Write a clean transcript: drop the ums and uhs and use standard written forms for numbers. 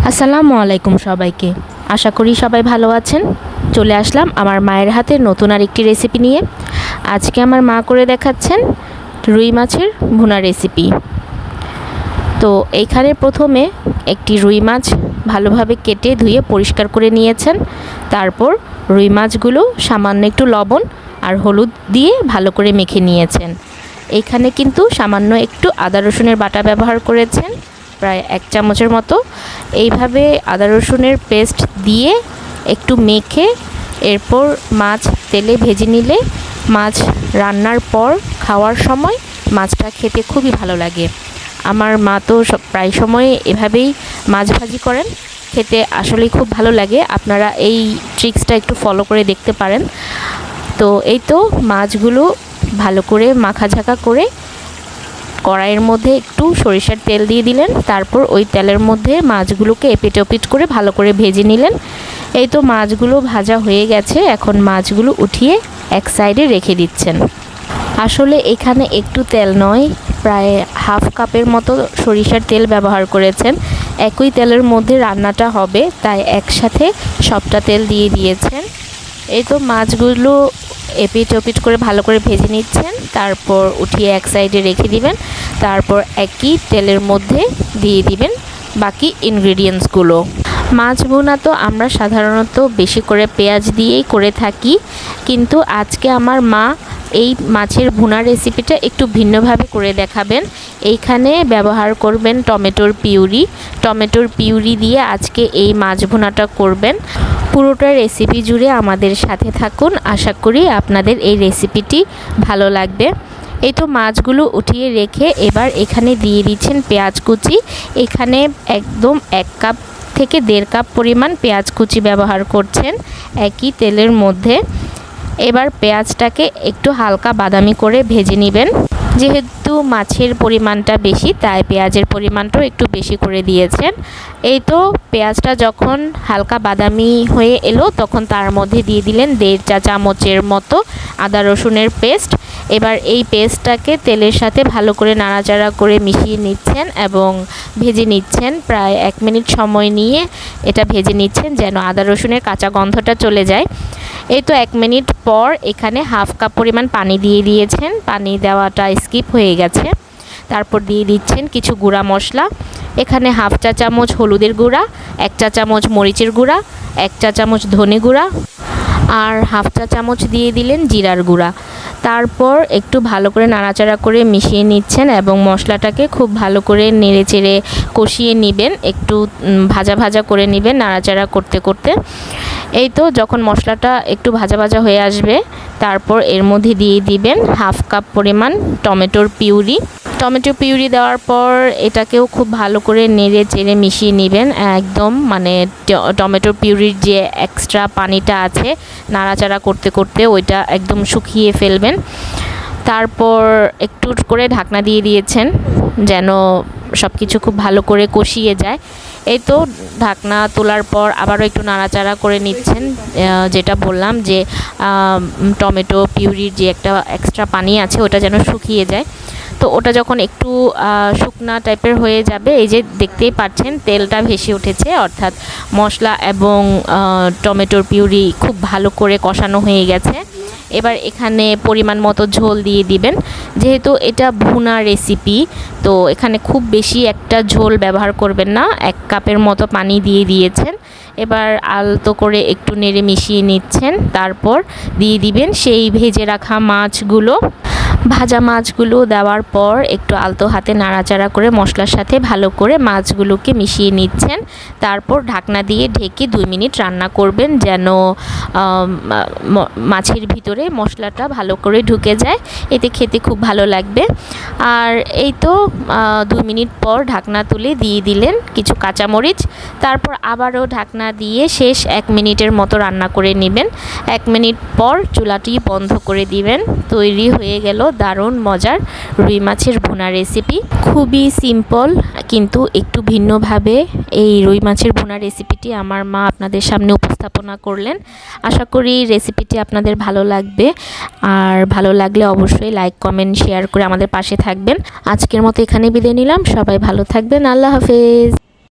আসসালামু আলাইকুম সবাইকে। আশা করি সবাই ভালো আছেন। চলে আসলাম আমার মায়ের হাতের নতুন আরেকটি রেসিপি নিয়ে। আজকে আমার মা করে দেখাচ্ছেন রুই মাছের ভুনা রেসিপি। তো এইখানে প্রথমে একটি রুই মাছ ভালোভাবে কেটে ধুয়ে পরিষ্কার করে নিয়েছেন। তারপর রুই মাছগুলো সামান্য একটু লবণ আর হলুদ দিয়ে ভালো করে মেখে নিয়েছেন। এইখানে কিন্তু সামান্য একটু আদা রসুনের বাটা ব্যবহার করেছেন, প্রায় 1 চামচের মতো। এইভাবে আদা রসুনের পেস্ট দিয়ে একটু মেখে এরপর মাছ তেলে ভেজে নিলে মাছ রান্নার পর খাওয়ার সময় মাছটা খেতে খুবই ভালো লাগে। আমার মা তো প্রায় সময় এভাবেই মাছ ভাজি করেন, খেতে আসলেই খুব ভালো লাগে। আপনারা এই ট্রিক্সটা একটু ফলো করে দেখতে পারেন। তো এই তো মাছগুলো ভালো করে মাখাঝাকা করে কড়াইয়ের মধ্যে একটু সরিষার তেল দিয়ে দিলেন। তারপর ওই তেলের মধ্যে মাছগুলোকে এপিট ওপিট করে ভালো করে ভেজে নিলেন। এই তো মাছগুলো ভাজা হয়ে গেছে। এখন মাছগুলো উঠিয়ে এক সাইডে রেখে দিচ্ছেন। আসলে এখানে একটু তেল নয়, প্রায় হাফ কাপের মতো সরিষার তেল ব্যবহার করেছেন। একই তেলের মধ্যে রান্নাটা হবে, তাই একসাথে সবটা তেল দিয়ে দিয়েছেন। এই তো মাছগুলো এপিট ওপিট করে ভালো করে ভেজে নিচ্ছেন। তারপর উঠিয়ে এক সাইডে রেখে দিবেন। তারপর একই তেলের মধ্যে দিয়ে দিবেন বাকি ইনগ্রেডিয়েন্টসগুলো। মাছ ভুনা তো আমরা সাধারণত বেশি করে পেঁয়াজ দিয়েই করে থাকি, কিন্তু আজকে আমার মা এই মাছের ভুনা রেসিপিটা একটু ভিন্নভাবে করে দেখাবেন। এইখানে ব্যবহার করবেন টমেটোর পিউরি। টমেটোর পিউরি দিয়ে আজকে এই মাছ ভুনাটা করবেন। পুরোটা রেসিপি জুড়ে আমাদের সাথে থাকুন। আশা করি আপনাদের এই রেসিপিটি ভালো লাগবে। এই তো মাছগুলো উঠিয়ে রেখে এবার এখানে দিয়ে দিচ্ছেন পেঁয়াজ কুচি। এখানে একদম 1 কাপ থেকে 1.5 কাপ পরিমাণ পেঁয়াজ কুচি ব্যবহার করছেন একই তেলের মধ্যে। এবার পেঁয়াজটাকে একটু হালকা বাদামি করে ভেজে নেবেন। যেহেতু মাছের পরিমাণটা বেশি, তাই পেঁয়াজের পরিমাণটাও একটু বেশি করে দিয়েছেন। এই তো পেঁয়াজটা যখন হালকা বাদামি হয়ে এলো, তখন তার মধ্যে দিয়ে দিলেন 1.5 চা চামচের মতো আদা রসুনের পেস্ট। এবার এই পেস্টটাকে তেলের সাথে ভালো করে নাড়াচাড়া করে মিশিয়ে নিচ্ছেন এবং ভেজে নিচ্ছেন। প্রায় 1 মিনিট সময় নিয়ে এটা ভেজে নিচ্ছেন যেন আদা রসুনের কাঁচা গন্ধটা চলে যায়। এই তো 1 মিনিট পর এখানে হাফ কাপ পরিমাণ পানি দিয়ে দিয়েছেন। পানি দেওয়াটা স্কিপ হয়ে গেছে। তারপর দিয়ে দিচ্ছেন কিছু গুঁড়া মশলা। এখানে হাফ চা চামচ হলুদের গুঁড়া, 1 চা চামচ মরিচের গুঁড়া, 1 চা চামচ ধনে গুঁড়া আর হাফ চা চামচ দিয়ে দিলেন জিরার গুঁড়া। তারপর একটু ভালো করে নাড়াচাড়া করে মিশিয়ে নিচ্ছেন এবং মশলাটাকে খুব ভালো করে নেড়েচেড়ে কষিয়ে নেবেন। একটু ভাজা ভাজা করে নেবেন নাড়াচাড়া করতে করতে। এই তো যখন মশলাটা একটু ভাজা ভাজা হয়ে আসবে, তারপর এর মধ্যে দিয়ে দিবেন হাফ কাপ পরিমাণ টমেটোর পিউরি। টমেটো পিউরি দেওয়ার পর এটাকেও খুব ভালো করে নেড়ে চেড়ে মিশিয়ে নেবেন। একদম মানে টমেটো পিউরির যে এক্সট্রা পানিটা আছে, নাড়াচাড়া করতে করতে ওইটা একদম শুকিয়ে ফেলবেন। তারপর একটু করে ঢাকনা দিয়ে দিয়েছেন যেন সব কিছু খুব ভালো করে কষিয়ে যায়। এই তো ঢাকনা তোলার পর আবারও একটু নাড়াচাড়া করে নিচ্ছেন। যেটা বললাম যে টমেটো পিউরির যে একটা এক্সট্রা পানি আছে ওটা যেন শুকিয়ে যায়। তো ওটা যখন একটু শুকনা টাইপের হয়ে যাবে, এই যে দেখতেই পাচ্ছেন তেলটা ভেসে উঠেছে, অর্থাৎ মশলা এবং টমেটোর পিউরি খুব ভালো করে কষানো হয়ে গেছে। এবার এখানে পরিমাণ মতো ঝোল দিয়ে দিবেন। যেহেতু এটা ভুনা রেসিপি, তো এখানে খুব বেশি একটা ঝোল ব্যবহার করবেন না। 1 কাপের মতো পানি দিয়ে দিয়েছেন। এবার আলতো করে একটু নেড়ে মিশিয়ে নিচ্ছেন। তারপর দিয়ে দিবেন সেই ভেজে রাখা মাছগুলো। ভাজা মাছগুলো দেওয়ার পর একটু আলতো হাতে নাড়াচাড়া করে মশলার সাথে ভালো করে মাছগুলোকে মিশিয়ে নিচ্ছেন। তারপর ঢাকনা দিয়ে ঢেকে 2 মিনিট রান্না করবেন যেন মাছের ভিতরে মশলাটা ভালো করে ঢুকে যায়। এতে খেতে খুব ভালো লাগবে। আর এই তো 2 মিনিট পর ঢাকনা তুলে দিয়ে দিলেন কিছু কাঁচামরিচ। তারপর আবারও ঢাকনা দিয়ে শেষ 1 মিনিটের মতো রান্না করে নেবেন। 1 মিনিট পর চুলাটি বন্ধ করে দিবেন। তৈরি হয়ে গেল দারুণ মজার রুই মাছের ভুনা রেসিপি। খুবই সিম্পল, কিন্তু একটু ভিন্নভাবে এই রুই মাছের ভুনা রেসিপিটি আমার মা আপনাদের সামনে উপস্থাপনা করলেন। আশা করি রেসিপিটি আপনাদের ভালো লাগবে। আর ভালো লাগলে অবশ্যই লাইক, কমেন্ট, শেয়ার করে আমাদের পাশে থাকবেন। আজকের মতো এখানেই বিদায় নিলাম। সবাই ভালো থাকবেন। আল্লাহ হাফেজ।